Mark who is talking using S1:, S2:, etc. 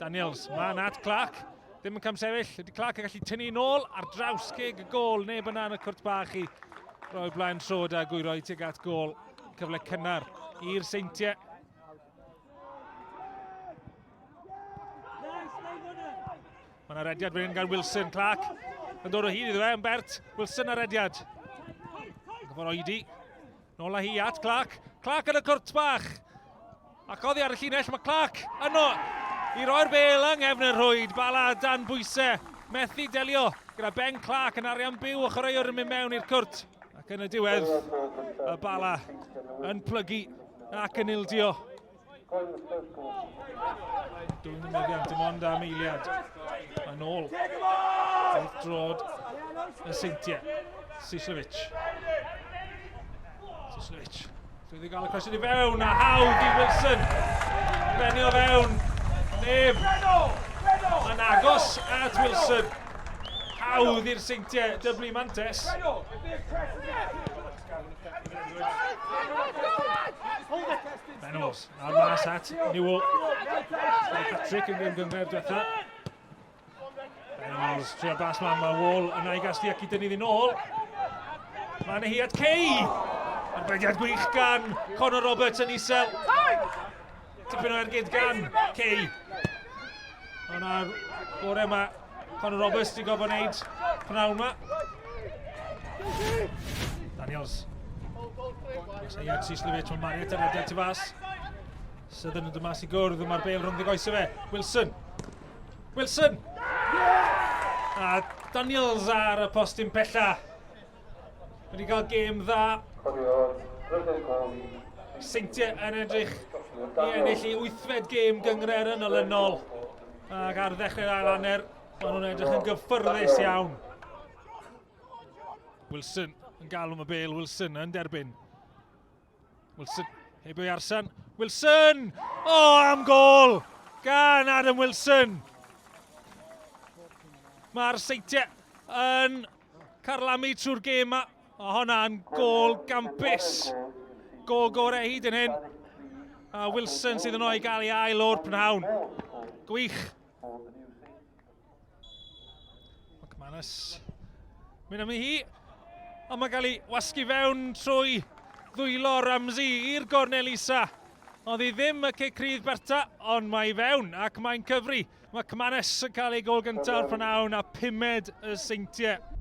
S1: Daniels, man at Clark. Ddim yn camsefyll. Ydy Clark yn gallu tynnu nôl ar draws gig y gol. Neb yna yn y cwrt bach i roi blaen trod a gwyroi tuag at gol. Cyfle cynnar i'r Seintiau. Mae yna rediad fan hyn gan Wilson. Clark yn dod o hyd iddo fe yn Bert. Wilson ar rediad. Gyfor oedi. Nôl â hi at Clark. Clark yn y cwrt bach. Ac oddi ar y llinell, mae Clark yno i roi'r bel yng nghefn y rhwyd. Bala dan bwysau, methu delio gyda Ben Clark yn arian byw o chwaraewr yn mynd mewn i'r cwrt. Ac yn y diwedd, y Bala yn plygu ac yn ildio. Dwi'n meddiant dim ond am eiliad. Yn ôl, wrth drod y Seintiau. Sislovic. Dwi'n gael y cwestiwn i fewn, a hawdd i Wilson. Benni o fewn. Neb yn agos at Wilson. Hawdd i'r Seintiau dyblu mantes. Benos ar mas at Newell. Patrick yn gym gyngor diwetha. Benos trio bas man mae Wall yna i gaslu ac i dynnu ddyn ôl. Mae yna hi at Kay. Arbediad gwych gan Conor Roberts yn isel. Tipyn o ergyd gan Kay. Yna'r gore yma Conor Roberts wedi gofod wneud pnawn yma. Daniels. Seiad Sislovic, mae'n Mariet ar rediad tu fas. Sydyn yn dymas i gwrdd, mae'r bel rhwng ddigoesau fe. Wilson! A Daniels ar y postyn pella. Wedi cael gêm dda. Seintiau yn edrych i ennill i 8fed gêm gyngred yn olynol. Ac ar ddechrau'r ail hanner, maen nhw'n edrych yn gyffyrddus iawn. Wilson yn galw am y bel, Wilson yn derbyn. Wilson, heibio i Arsan. Wilson! O, am gol! Gan Adam Wilson. Mae'r Seintiau yn carlamu trwy'r gêm yma. O hwnna'n gol gampus. Gol gorau hyd yn hyn. A Wilson sydd yn o'i gael ei ail o'r prynhawn. Gwych. McManus. Mynd am ei hi. Ond mae gael ei wasgu fewn trwy ddwylo Ramsey i'r gornel isa. Oedd hi ddim y crydd Berta, ond mae i fewn ac mae'n cyfri. Mae McManus yn cael ei gol gyntaf o'r prynhawn a 5 y Seintiau.